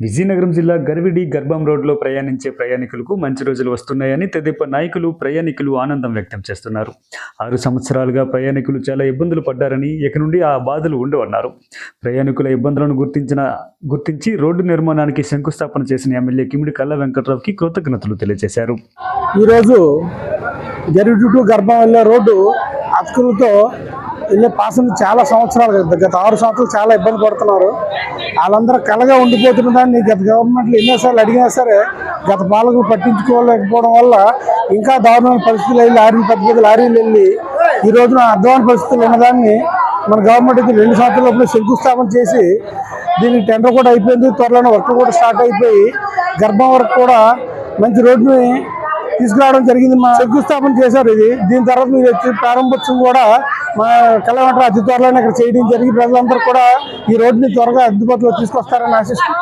విజయనగరం జిల్లా గర్విడి గర్భం రోడ్లో ప్రయాణించే ప్రయాణికులకు మంచి రోజులు వస్తున్నాయని తెదేపా నాయకులు ప్రయాణికులు ఆనందం వ్యక్తం చేస్తున్నారు. 6 సంవత్సరాలుగా ప్రయాణికులు చాలా ఇబ్బందులు పడ్డారని ఇక నుండి ఆ బాధలు ఉండవన్నారు. ప్రయాణికుల ఇబ్బందులను గుర్తించి రోడ్డు నిర్మాణానికి శంకుస్థాపన చేసిన ఎమ్మెల్యే కిమిడి కల్లా వెంకట్రావుకి కృతజ్ఞతలు తెలియజేశారు. ఈరోజు గర్విడి టు గర్భం వెళ్ళే రోడ్డు అతుకులతో వెళ్ళే పాసెంజర్ చాలా సంవత్సరాలు గత 6 సంవత్సరాలు చాలా ఇబ్బంది పడుతున్నారు. వాళ్ళందరూ కలగా ఉండిపోతున్న దాన్ని గత గవర్నమెంట్లు ఎన్నోసార్లు అడిగినా సరే గత పాలకులు పట్టించుకోలేకపోవడం వల్ల ఇంకా దారుణమైన పరిస్థితులు వెళ్ళి పెద్ద లారీలు వెళ్ళి ఈ రోజున అధ్వాన పరిస్థితులు ఉన్నదాన్ని మన గవర్నమెంట్ అయితే 2 సంవత్సరాల శంకుస్థాపన చేసి దీనికి టెండర్ కూడా అయిపోయింది. త్వరలోనే వర్క్ కూడా స్టార్ట్ అయిపోయి గర్భం వరకు కూడా మంచి రోడ్డుని తీసుకురావడం జరిగింది. మా శంకుస్థాపన చేశారు. దీని తర్వాత మీరు వచ్చి ప్రారంభోత్సవం కూడా మా కళామంటలు అతి త్వరలోనే ఇక్కడ చేయడం జరిగి ప్రజలందరూ కూడా ఈ రోడ్డుని త్వరగా అందుబాటులో తీసుకొస్తారని ఆశిస్తూ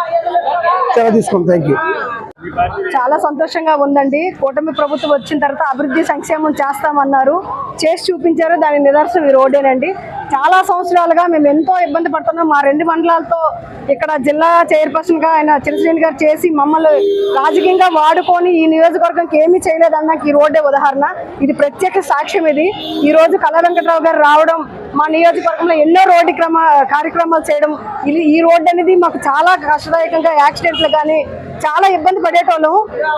చాలా తీసుకుంటాం. Thank you. చాలా సంతోషంగా ఉందండి. కూటమి ప్రభుత్వం వచ్చిన తర్వాత అభివృద్ధి సంక్షేమం చేస్తామన్నారు, చేసి చూపించారు. దాని నిదర్శనం ఈ రోడ్డేనండి. చాలా సంవత్సరాలుగా మేము ఎంతో ఇబ్బంది పడుతున్నాం. మా 2 మండలాలతో ఇక్కడ జిల్లా చైర్పర్సన్గా ఆయన చిరశ్రేణి గారు చేసి మమ్మల్ని రాజకీయంగా వాడుకొని ఈ నియోజకవర్గంకి ఏమీ చేయలేదన్నాక ఈ రోడ్డే ఉదాహరణ. ఇది ప్రత్యేక సాక్ష్యం. ఈ రోజు కల్లా వెంకట్రావు గారు రావడం, మా నియోజకవర్గంలో ఎన్నో రోడ్డు కార్యక్రమాలు చేయడం, ఈ రోడ్డు అనేది మాకు చాలా కష్టదాయకంగా యాక్సిడెంట్లు కానీ చాలా ఇబ్బంది పడేటోళ్ళం.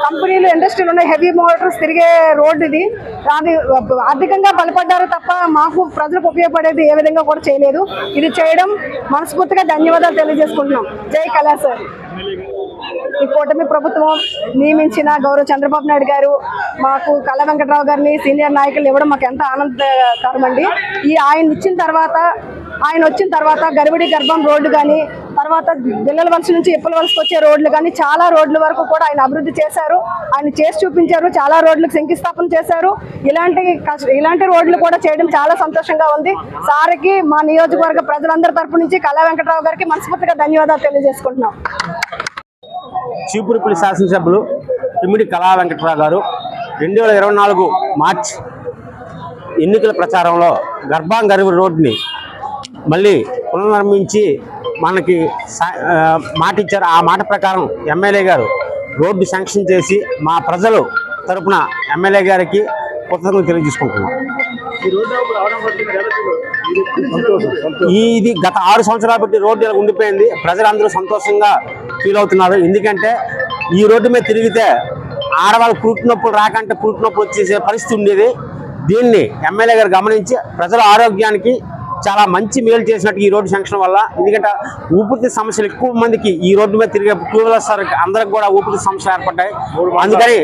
కంపెనీలు ఇండస్ట్రీలు ఉన్నాయి, హెవీ మోటార్స్ తిరిగే రోడ్డు ఇది. అది ఆర్థికంగా బలపడ్డారు తప్ప మాకు ప్రజలకు ఉపయోగపడేది ఏ విధంగా కూడా చేయలేదు. ఇది చేయడం మనస్ఫూర్తిగా ధన్యవాదాలు తెలియజేసుకుంటున్నాం. జై కళా సార్. ఈ కూటమి ప్రభుత్వం నియమించిన గౌరవ చంద్రబాబు నాయుడు గారు మాకు కల్లా వెంకట్రావు గారిని సీనియర్ నాయకులు ఇవ్వడం మాకు ఎంత ఆనందకరం అండి. ఆయన వచ్చిన తర్వాత గర్విడి గర్భం రోడ్డు కానీ, తర్వాత బిల్లల వలస నుంచి ఇప్పల వలసకు వచ్చే రోడ్లు కానీ చాలా రోడ్ల వరకు కూడా ఆయన అభివృద్ధి చేశారు. ఆయన చేసి చూపించారు. చాలా రోడ్లకు శంకుస్థాపన చేశారు. ఇలాంటి రోడ్లు కూడా చేయడం చాలా సంతోషంగా ఉంది. సార్కి మా నియోజకవర్గ ప్రజలందరి తరపు నుంచి కల్లా వెంకట్రావు గారికి మనస్ఫూర్తిగా ధన్యవాదాలు తెలియజేసుకుంటున్నాం. చీపురుపల్లి శాసనసభ్యులు కిమిడి కల్లా వెంకట్రావు గారు 2024 మార్చి ఎన్నికల ప్రచారంలో గర్భి రోడ్ని మళ్ళీ పునర్నిర్మించి మనకి మాట ఇచ్చారు. ఆ మాట ప్రకారం ఎమ్మెల్యే గారు రోడ్డు శాంక్షన్ చేసి మా ప్రజలు తరపున ఎమ్మెల్యే గారికి కృతజ్ఞతలు తెలియజేసుకుంటున్నాం. ఇది గత 6 సంవత్సరాలు బట్టి రోడ్డు ఇలా ఉండిపోయింది. ప్రజలందరూ సంతోషంగా ఫీల్ అవుతున్నారు. ఎందుకంటే ఈ రోడ్డు మీద తిరిగితే ఆడవాళ్ళు పురుటినొప్పులు రాకంటే పురుటినొప్పులు వచ్చేసే పరిస్థితి ఉండేది. దీన్ని ఎమ్మెల్యే గారు గమనించి ప్రజల ఆరోగ్యానికి చాలా మంచి మేలు చేసినట్టు ఈ రోడ్డు శాంక్షన్ వల్ల. ఎందుకంటే ఊపిరితిత్తు సమస్యలు ఎక్కువ మందికి ఈ రోడ్డు మీద తిరిగే 2 వీలర్స్ అందరికి కూడా ఊపిరితిత్తు సమస్యలు ఏర్పడ్డాయి. అందుకని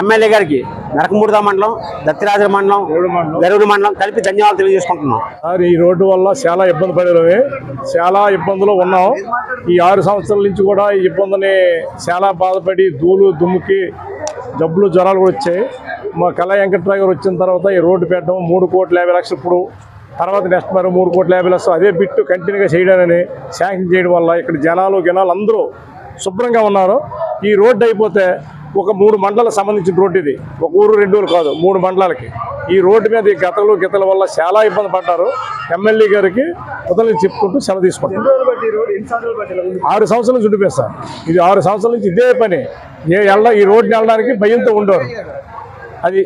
ఎమ్మెల్యే గారికి నరకమూర్ధ మండలం, దత్తిరాజు మండలం, గరుడు మండలం కలిపి ధన్యవాదాలు తెలియజేసుకుంటున్నాం. ఈ రోడ్డు వల్ల చాలా ఇబ్బంది పడేవి, చాలా ఇబ్బందులు ఉన్నాం. ఈ 6 సంవత్సరాల నుంచి కూడా ఈ ఇబ్బందిని చాలా బాధపడి దుమ్ముకి జబ్బులు జ్వరాలు కూడా వచ్చాయి. మా కల్లా వెంకట్రావు గారు వచ్చిన తర్వాత ఈ రోడ్డు పెట్టడం 3,50,00,000 ఇప్పుడు, తర్వాత నెక్స్ట్ మరి 3,50,00,000 అదే బిట్టు కంటిన్యూగా చేయడానని శాంక్షన్ చేయడం వల్ల ఇక్కడ జనాలు అందరూ శుభ్రంగా ఉన్నారు. ఈ రోడ్డు అయిపోతే ఒక 3 మండలాలకు సంబంధించిన రోడ్డు ఇది. ఒక ఊరు 2 ఊరు కాదు, 3 మండలాలకి ఈ రోడ్డు మీద ఈ గతల వల్ల చాలా ఇబ్బంది పడ్డారు. ఎమ్మెల్యే గారికి మొదలు చెప్పుకుంటూ సెలవు తీసుకుంటాం. 6 సంవత్సరాల నుంచి ఉండిపోయింది సార్. ఇది 6 సంవత్సరాల నుంచి ఇదే పని. ఈ రోడ్డుని వెళ్ళడానికి భయంతో ఉండేవారు. అది